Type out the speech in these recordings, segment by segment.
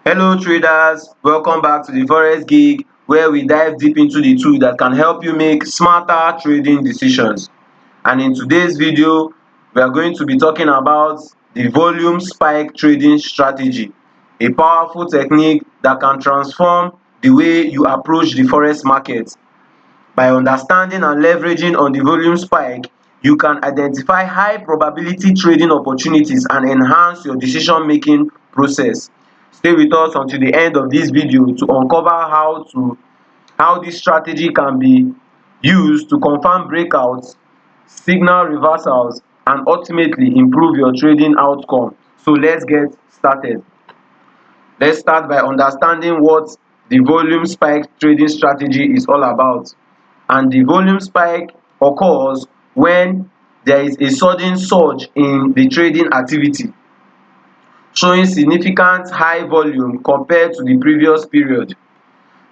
Hello traders, welcome back to the Forex gig where we dive deep into the tool that can help you make smarter trading decisions. And in today's video, we are going to be talking about the volume spike trading strategy, a powerful technique that can transform the way you approach the Forex market. By understanding and leveraging on the volume spike, you can identify high probability trading opportunities and enhance your decision making process. Stay with us until the end of this video to uncover how this strategy can be used to confirm breakouts, signal reversals, and ultimately improve your trading outcome. So let's get started. Let's start by understanding what the volume spike trading strategy is all about. And the volume spike occurs when there is a sudden surge in the trading activity, showing significant high volume compared to the previous period.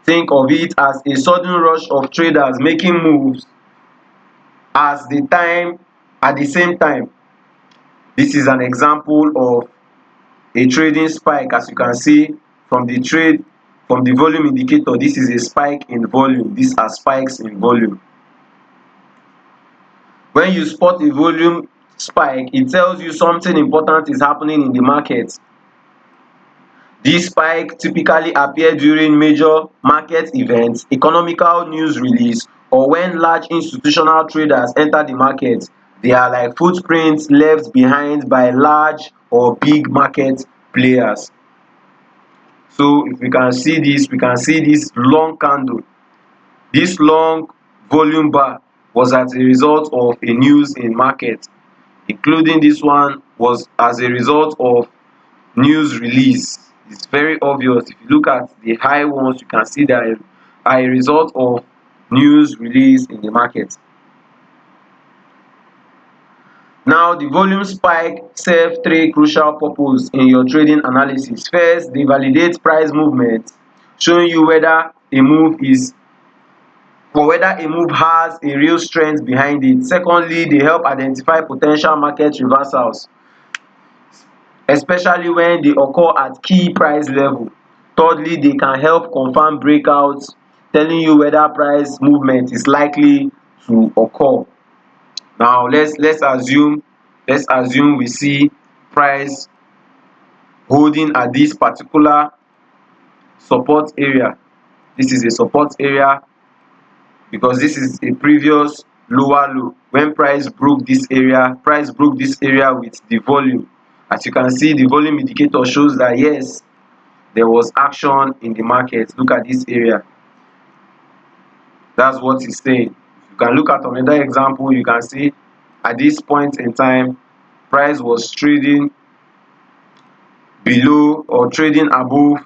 Think of it as a sudden rush of traders making moves as the time at the same time. This is an example of a trading spike. As you can see from the volume indicator, this is a spike in volume. These are spikes in volume. When you spot a volume spike, it tells you something important is happening in the market. This spike typically appear during major market events, economical news release, or when large institutional traders enter the market. They are like footprints left behind by large or big market players. So if we can see this long candle. This long volume bar was as a result of a news in market, including this one was as a result of news release. It's very obvious. If you look at the high ones, you can see that are a result of news release in the market. Now, the volume spike serve three crucial purposes in your trading analysis. First, they validate price movement, showing you whether a move is or whether a move has a real strength behind it. Secondly, they help identify potential market reversals, especially when they occur at key price level. Thirdly, they can help confirm breakouts, telling you whether price movement is likely to occur. Now let's assume we see price holding at this particular support area. This is a support area because this is a previous lower low. When price broke this area with the volume. As you can see, the volume indicator shows that yes, there was action in the market. Look at this area. That's what it's saying. You can look at another example. You can see at this point in time, price was trading below or trading above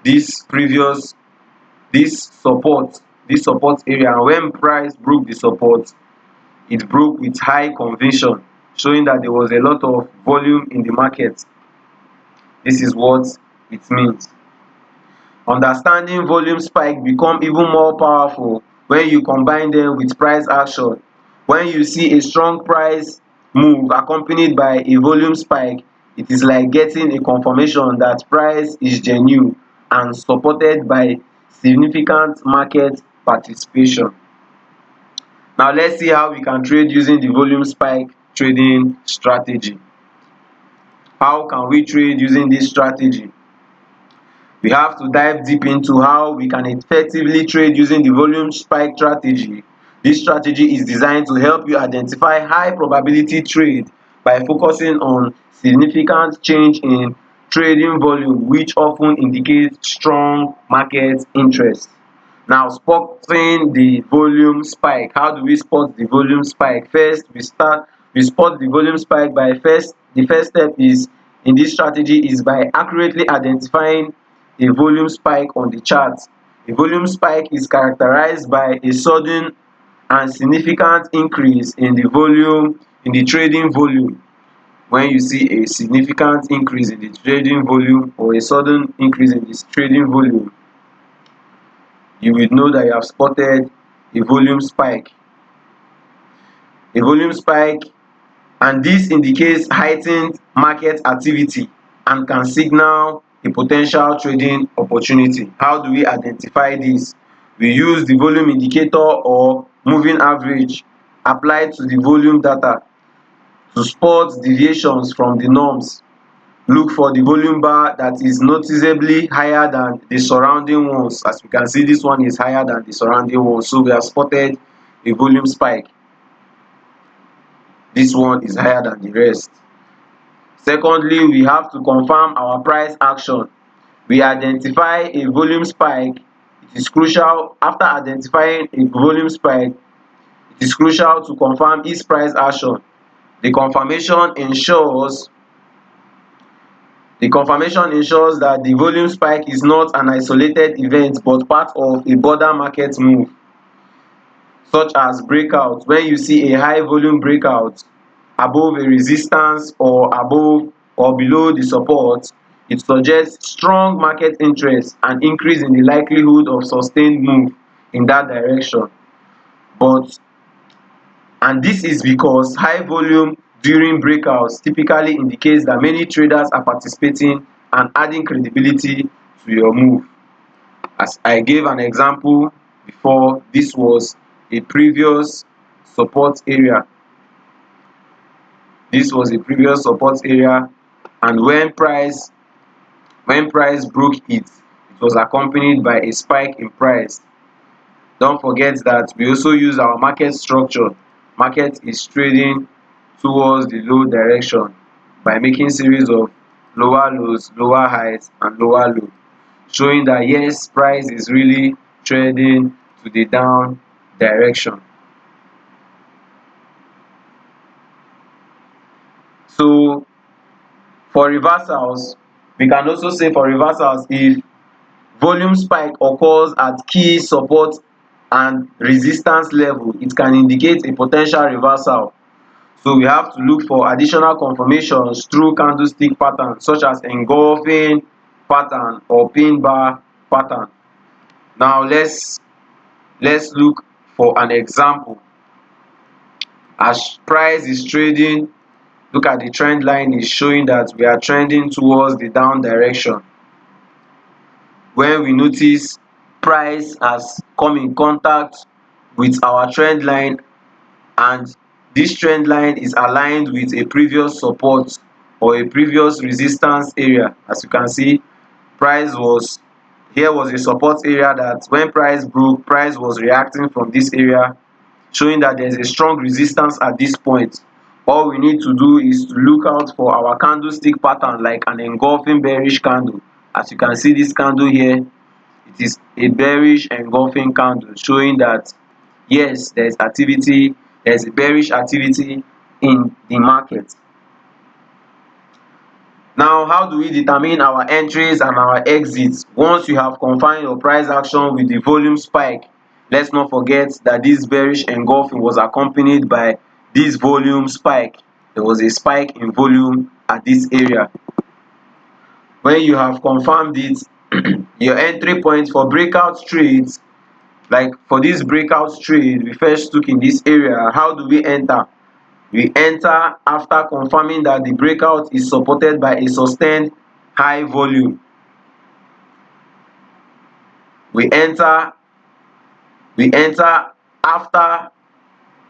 this previous this support area. And when price broke the support, it broke with high conviction, showing that there was a lot of volume in the market. This is what it means. Understanding volume spike become even more powerful when you combine them with price action. When you see a strong price move accompanied by a volume spike, it is like getting a confirmation that price is genuine and supported by significant market participation. Now let's see how we can trade using the volume spike trading strategy. How can we trade using this strategy? We have to dive deep into how we can effectively trade using the volume spike strategy. This strategy is designed to help you identify high probability trade by focusing on significant change in trading volume, which often indicates strong market interest. Now, spotting the volume spike. How do we spot the volume spike? First, we spot the volume spike by the first step is in this strategy is by accurately identifying a volume spike on the chart. A volume spike is characterized by a sudden and significant increase in the trading volume. When you see a significant increase in the trading volume or a sudden increase in this trading volume, you will know that you have spotted a volume spike. A volume spike, and this indicates heightened market activity and can signal a potential trading opportunity. How do we identify this? We use the volume indicator or moving average applied to the volume data to spot deviations from the norms. Look for the volume bar that is noticeably higher than the surrounding ones. As you can see, this one is higher than the surrounding ones, so we have spotted a volume spike. This one is higher than the rest. Secondly, we have to confirm our price action. We identify a volume spike. It is crucial after identifying a volume spike, it is crucial to confirm its price action. The confirmation ensures that the volume spike is not an isolated event but part of a broader market move, such as breakout. When you see a high volume breakout above a resistance or above or below the support, it suggests strong market interest and increase in the likelihood of sustained move in that direction. But and this is because high volume during breakouts typically indicates that many traders are participating and adding credibility to your move. As I gave an example before, this was a previous support area. This was a previous support area, and when price broke it was accompanied by a spike in price. Don't forget that we also use our market structure. Market is trading towards the low direction by making series of lower lows, lower highs and lower low, showing that yes, price is really trading to the down direction. So for reversals, we can also say for reversals, if volume spike occurs at key support and resistance level, it can indicate a potential reversal. So we have to look for additional confirmations through candlestick patterns such as engulfing pattern or pin bar pattern. Now let's look for an example. As price is trading, look at the trend line is showing that we are trending towards the down direction. When we notice price has come in contact with our trend line and this trend line is aligned with a previous support or a previous resistance area. As you can see, here was a support area that when price broke, price was reacting from this area, showing that there is a strong resistance at this point. All we need to do is to look out for our candlestick pattern like an engulfing bearish candle. As you can see, this candle here, it is a bearish engulfing candle, showing that yes, there is activity, there is a bearish activity in the market. Now, how do we determine our entries and our exits? Once you have confined your price action with the volume spike, let's not forget that this bearish engulfing was accompanied by this volume spike. There was a spike in volume at this area. When you have confirmed it, your entry point for breakout trades, like for this breakout trade we first took in this area, how do we enter? We enter after confirming that the breakout is supported by a sustained high volume. We enter after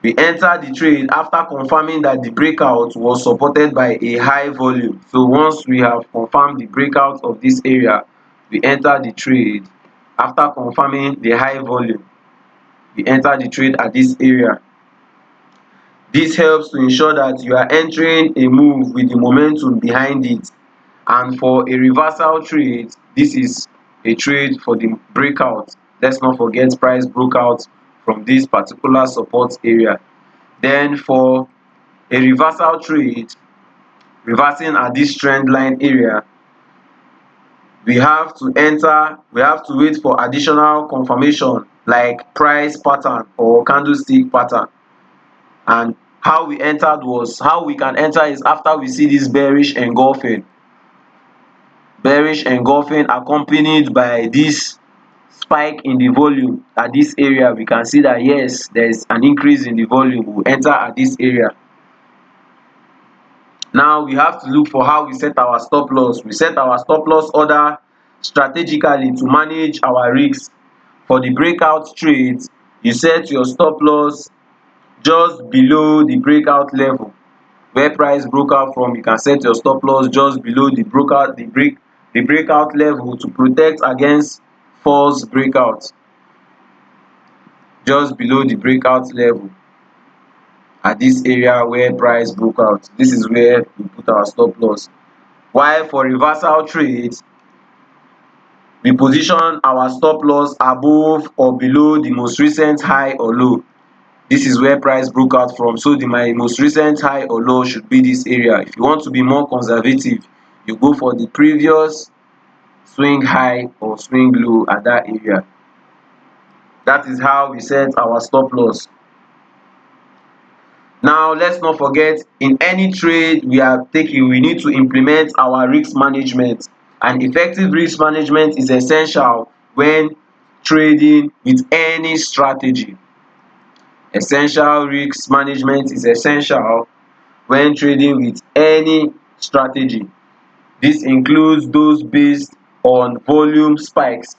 we enter the trade after confirming that the breakout was supported by a high volume. So once we have confirmed the breakout of this area, we enter the trade after confirming the high volume. We enter the trade at this area. This helps to ensure that you are entering a move with the momentum behind it. And for a reversal trade, this is a trade for the breakout. Let's not forget price broke out from this particular support area. Then for a reversal trade, reversing at this trend line area, we have to wait for additional confirmation like price pattern or candlestick pattern. And how we can enter is after we see this bearish engulfing accompanied by this spike in the volume at this area. We can see that yes, there is an increase in the volume. We enter at this area. Now we have to look for how we set our stop loss. We set our stop loss order strategically to manage our risks. For the breakout trades, you set your stop loss just below the breakout level. Where price broke out from, you can set your stop loss just below the breakout level to protect against false breakout. Just below the breakout level at this area where price broke out, this is where we put our stop loss. While for reversal trades, we position our stop loss above or below the most recent high or low. This is where price broke out from, so my most recent high or low should be this area. If you want to be more conservative, you go for the previous swing high or swing low at that area. That is how we set our stop loss. Now let's not forget, in any trade we are taking, we need to implement our risk management. And effective risk management is essential when trading with any strategy. Essential risk management is essential when trading with any strategy. This includes those based on volume spikes.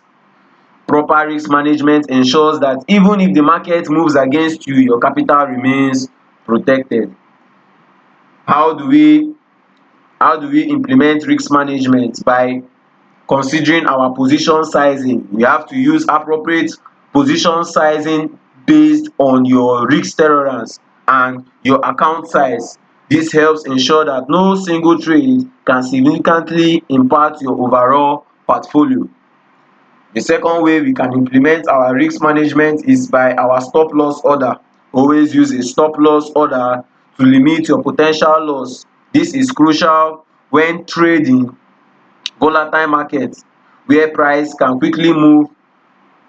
Proper risk management ensures that even if the market moves against you, your capital remains protected. How do we implement risk management? By considering our position sizing. We have to use appropriate position sizing based on your risk tolerance and your account size. This helps ensure that no single trade can significantly impact your overall portfolio. The second way we can implement our risk management is by our stop loss order. Always use a stop loss order to limit your potential loss. This is crucial when trading volatile markets where price can quickly move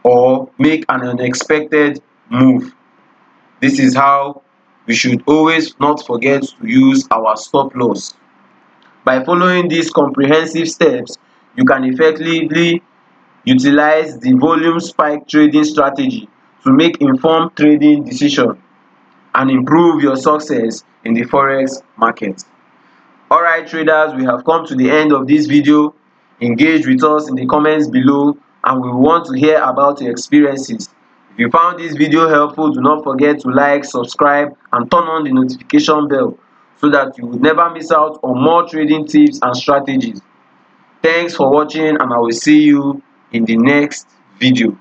or make an unexpected move. This is how we should always not forget to use our stop loss. By following these comprehensive steps, you can effectively utilize the volume spike trading strategy to make informed trading decisions and improve your success in the forex market. Alright traders, we have come to the end of this video. Engage with us in the comments below and we want to hear about your experiences. If you found this video helpful, do not forget to like, subscribe and turn on the notification bell so that you will never miss out on more trading tips and strategies. Thanks for watching and I will see you in the next video.